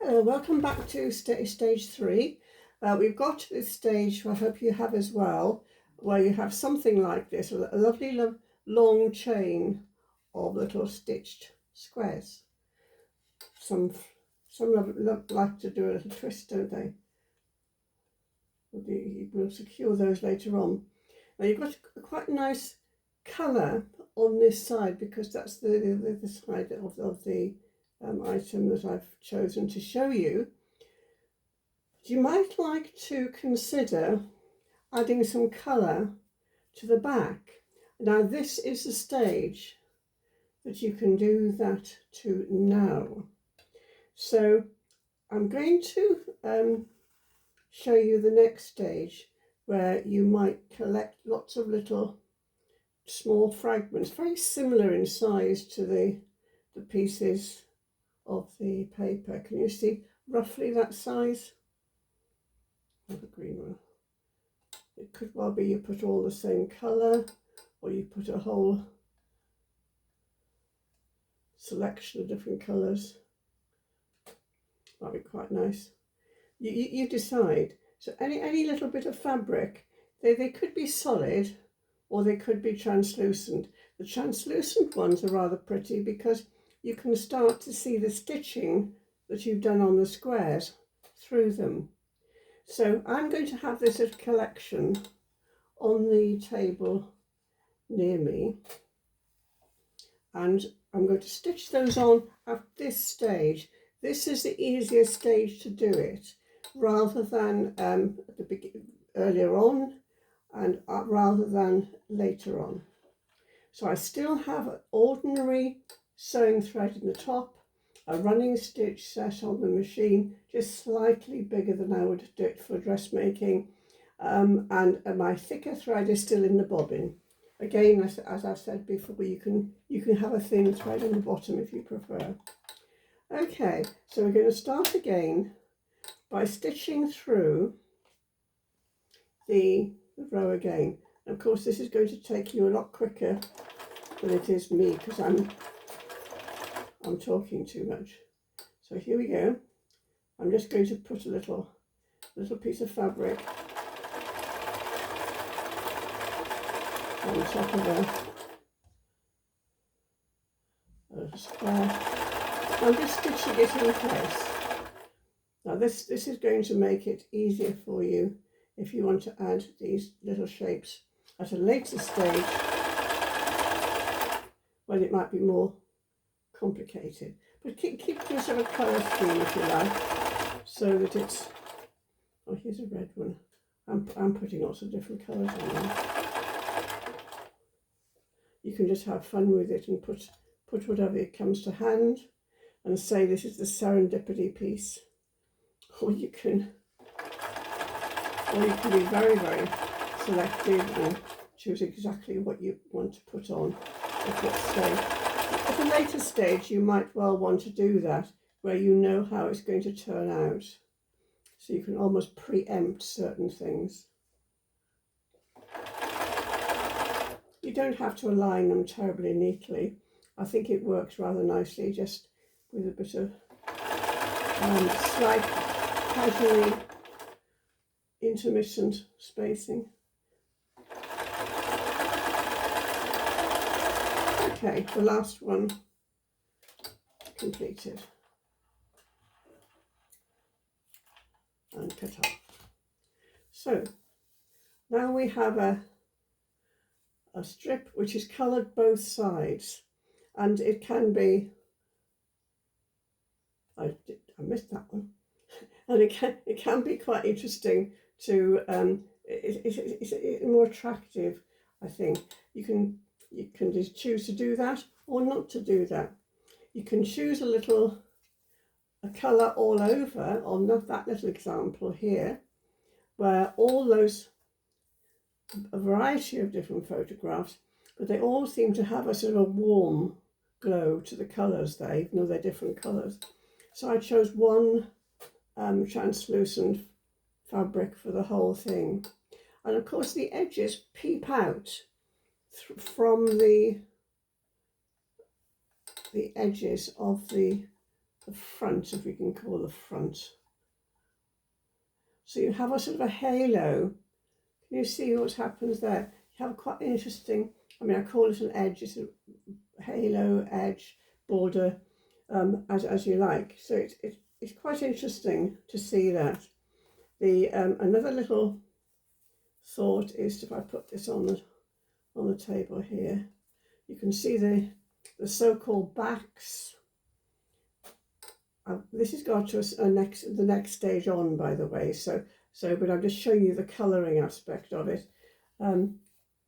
Welcome back to stage 3. We've got to this stage, I hope you have as well, where you have something like this, a lovely long chain of little stitched squares. Some like to do a little twist, don't they? We'll secure those later on. Now you've got quite a nice colour on this side, because that's the side of the item that I've chosen to show you. You might like to consider adding some colour to the back. Now this is the stage that you can do that to now. So I'm going to show you the next stage, where you might collect lots of little small fragments, very similar in size to the pieces of the paper. Can you see roughly that size? The green one. It could well be you put all the same colour, or you put a whole selection of different colours. That'd be quite nice. You decide. So any little bit of fabric, they could be solid or they could be translucent. The translucent ones are rather pretty because you can start to see the stitching that you've done on the squares through them. So I'm going to have this as a collection on the table near me, and I'm going to stitch those on at this stage. This is the easiest stage to do it, rather than earlier on, and rather than later on. So I still have an ordinary sewing thread in the top, a running stitch set on the machine, just slightly bigger than I would do it for dressmaking, and my thicker thread is still in the bobbin. Again, as I've said before, you can have a thin thread on the bottom if you prefer. Okay, so we're going to start again by stitching through the row again. Of course, this is going to take you a lot quicker than it is me, because I'm talking too much. So here we go. I'm just going to put a little piece of fabric on top of a square. I'm just stitching it in place. Now this is going to make it easier for you if you want to add these little shapes at a later stage, when it might be more complicated. But keep to a sort of colour scheme if you like, so that it's, oh, here's a red one. I'm putting lots of different colours on there. You can just have fun with it and put whatever comes to hand and say this is the serendipity piece. Or you can be very, very selective and choose exactly what you want to put on at what stage. At a later stage, you might well want to do that, where you know how it's going to turn out, so you can almost preempt certain things. You don't have to align them terribly neatly. I think it works rather nicely just with a bit of slight, casually intermittent spacing. Okay, the last one completed and cut off. So now we have a strip which is coloured both sides, and it can be, I missed that one, and it can be quite interesting to it's more attractive, I think. You can just choose to do that or not to do that. You can choose a colour all over on that little example here, where all those, a variety of different photographs, but they all seem to have a sort of a warm glow to the colours there, even though they're different colours. So I chose one translucent fabric for the whole thing. And of course the edges peep out from the edges of the the front, if we can call the front. So you have a sort of a halo. Can you see what happens there? You have quite interesting, I mean, I call it an edge, it's a halo, edge, border, as you like. So it's quite interesting to see that. The another little thought is, if I put this on the table here, you can see the so-called backs. This has got to the next stage on, by the way. But I'm just showing you the colouring aspect of it,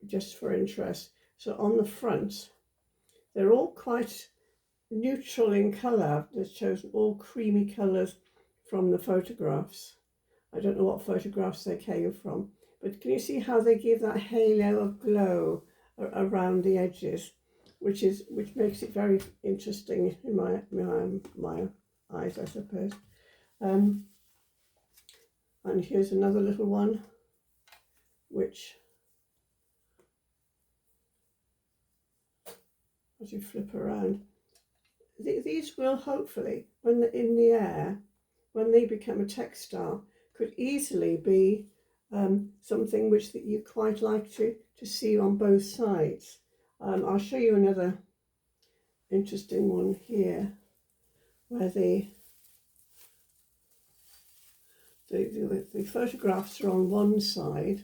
just for interest. So on the front, they're all quite neutral in colour. They've chosen all creamy colours from the photographs. I don't know what photographs they came from, but can you see how they give that halo of glow around the edges, which makes it very interesting in my eyes, I suppose. And here's another little one, which, as you flip around, these will hopefully, when they're in the air, when they become a textile, could easily be something which that you quite like to see on both sides. I'll show you another interesting one here, where the photographs are on one side,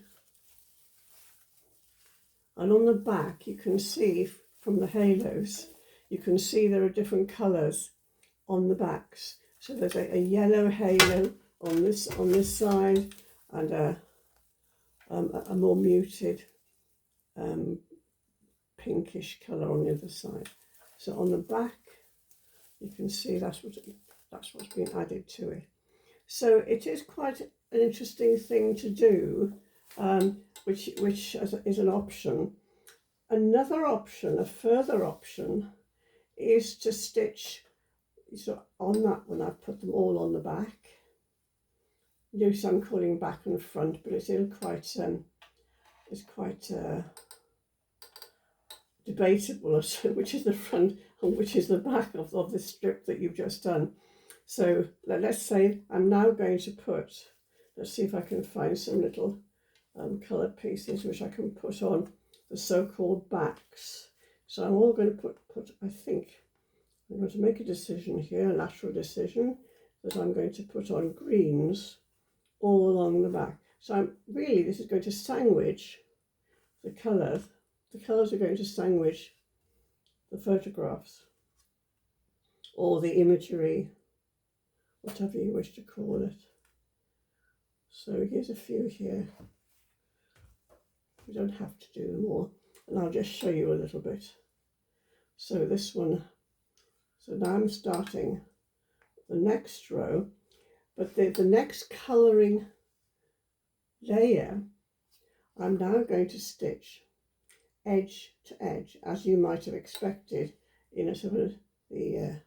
and on the back you can see from the halos, you can see there are different colours on the backs. So there's a yellow halo on this side, and a more muted pinkish colour on the other side. So on the back, you can see that's what's been added to it. So it is quite an interesting thing to do, which is an option. Another option, a further option, is to stitch. So on that one, I've put them all on the back. Do some calling back and front, but it's quite debatable as to which is the front and which is the back of the strip that you've just done. So let's say I'm now going to put, let's see if I can find some little coloured pieces which I can put on the so-called backs. So I'm all going to put, I think, I'm going to make a decision here, a lateral decision, that I'm going to put on greens all along the back. So this is going to sandwich the colours. The colours are going to sandwich the photographs, or the imagery, whatever you wish to call it. So here's a few here. We don't have to do them all, and I'll just show you a little bit. So this one, so now I'm starting the next row, but the next colouring layer, I'm now going to stitch edge to edge, as you might have expected in a sort of in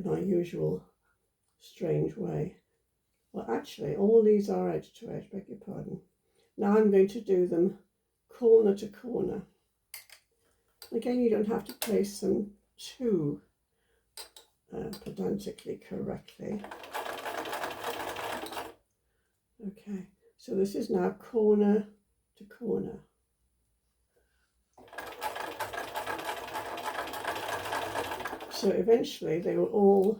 my usual strange way. Well, actually, all these are edge to edge, beg your pardon. Now I'm going to do them corner to corner. Again, you don't have to place them too pedantically correctly. Okay, so this is now corner to corner. So eventually they will all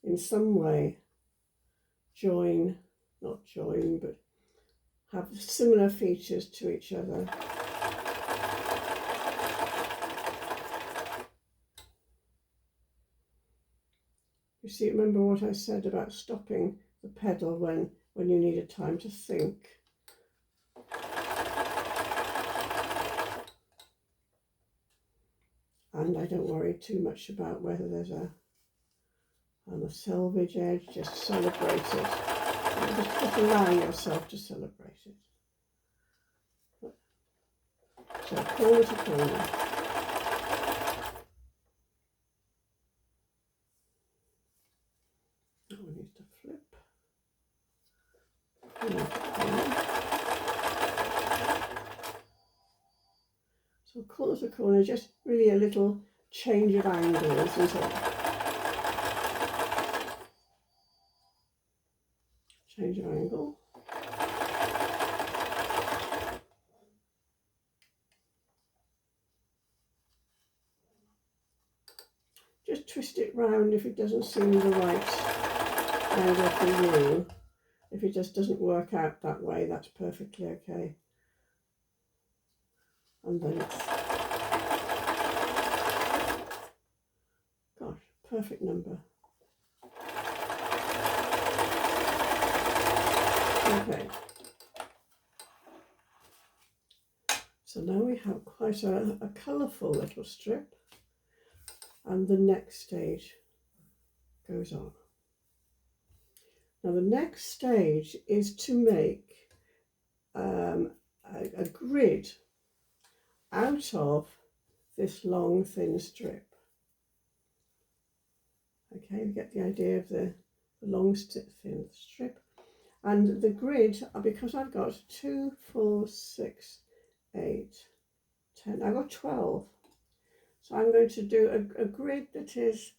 in some way not join, but have similar features to each other. You see, remember what I said about stopping the pedal when you needed time to think. And I don't worry too much about whether there's a selvage edge, just celebrate it. Just allow yourself to celebrate it. So corner to corner. Now we need to flip. Corner to corner. So corner to corner, just really a little change of angle, isn't it? change of angle. Just twist it round if it doesn't seem the right angle for you. If it just doesn't work out that way, that's perfectly okay. And then it's, gosh, perfect number. Okay. So now we have quite a colourful little strip, and the next stage goes on. Now the next stage is to make a grid out of this long thin strip. Okay, you get the idea of the long thin strip. And the grid, because I've got 2, 4, 6, 8, 10, I've got 12. So I'm going to do a grid that is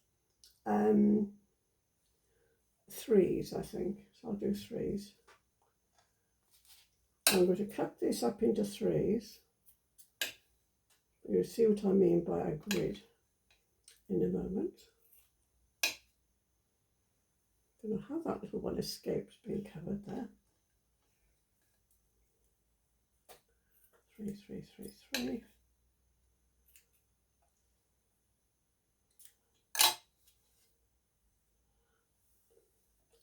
threes, I think. So I'll do threes. I'm going to cut this up into threes. You'll see what I mean by a grid in a moment. I don't know how that little one escaped being covered there. 3, 3, 3, 3.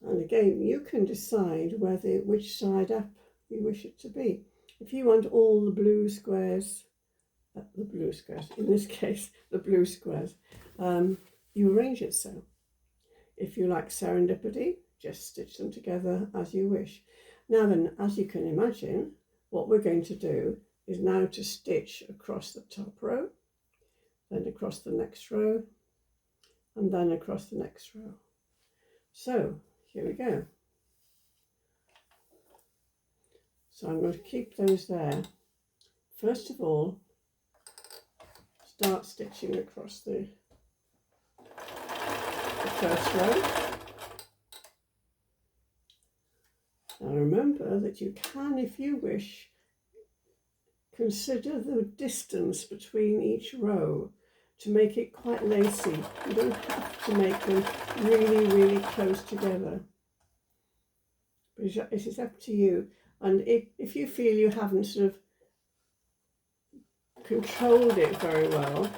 And again, you can decide which side up you wish it to be. If you want all the blue squares, in this case, the blue squares, you arrange it so. If you like serendipity, just stitch them together as you wish. Now then, as you can imagine, what we're going to do is now to stitch across the top row, then across the next row, and then across the next row. So here we go. So I'm going to keep those there. First of all, start stitching across the first row. Now remember that you can, if you wish, consider the distance between each row to make it quite lacy. You don't have to make them really, really close together. But it is up to you. And if you feel you haven't sort of controlled it very well,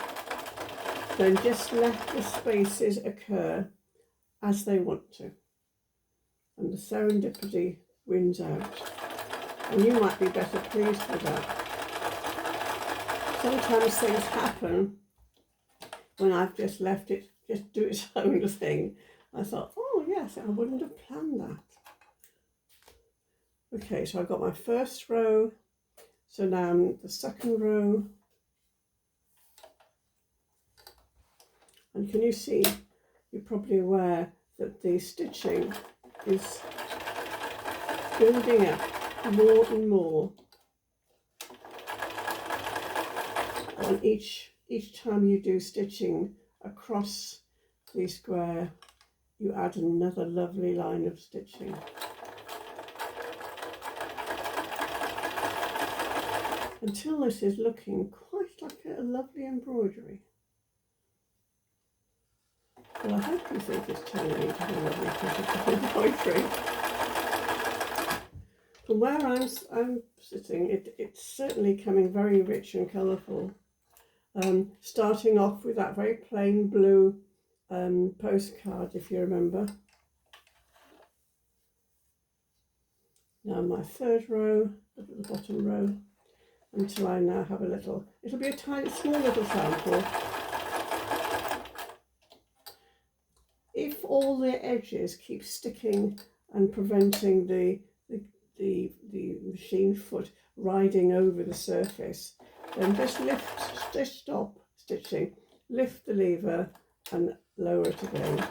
then just let the spaces occur as they want to. And the serendipity wins out. And you might be better pleased with that. Sometimes things happen when I've just left it just do its own thing. I thought, oh yes, I wouldn't have planned that. Okay, so I've got my first row. So now I'm the second row. And can you see, you're probably aware that the stitching is building up more and more. And each time you do stitching across the square, you add another lovely line of stitching. Until this is looking quite like a lovely embroidery. Well, I hope you think it's turning into a lovely piece of embroidery. From where I'm sitting, it's certainly coming very rich and colourful. Starting off with that very plain blue postcard, if you remember. Now my third row, look at the bottom row, until I now have a little, it'll be a tiny, small little sample. If all the edges keep sticking and preventing the machine foot riding over the surface, then just stop stitching, lift the lever and lower it again.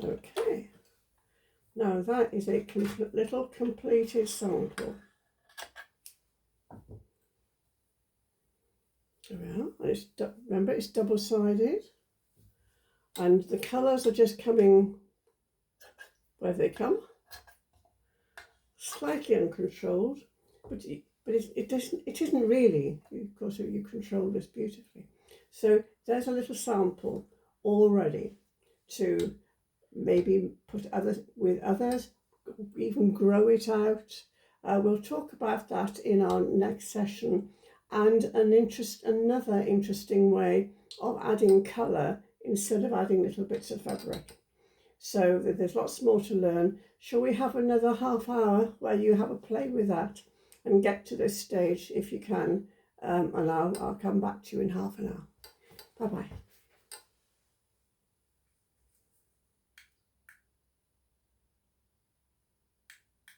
Okay, now that is a little completed sample. around, and remember it's double-sided, and the colours are just coming where they come, slightly uncontrolled, but it isn't really. Of course, you control this beautifully. So there's a little sample already to maybe put with others, even grow it out. We'll talk about that in our next session, and another interesting way of adding colour instead of adding little bits of fabric. So there's lots more to learn. Shall we have another half hour where you have a play with that and get to this stage if you can, and I'll come back to you in half an hour. Bye bye.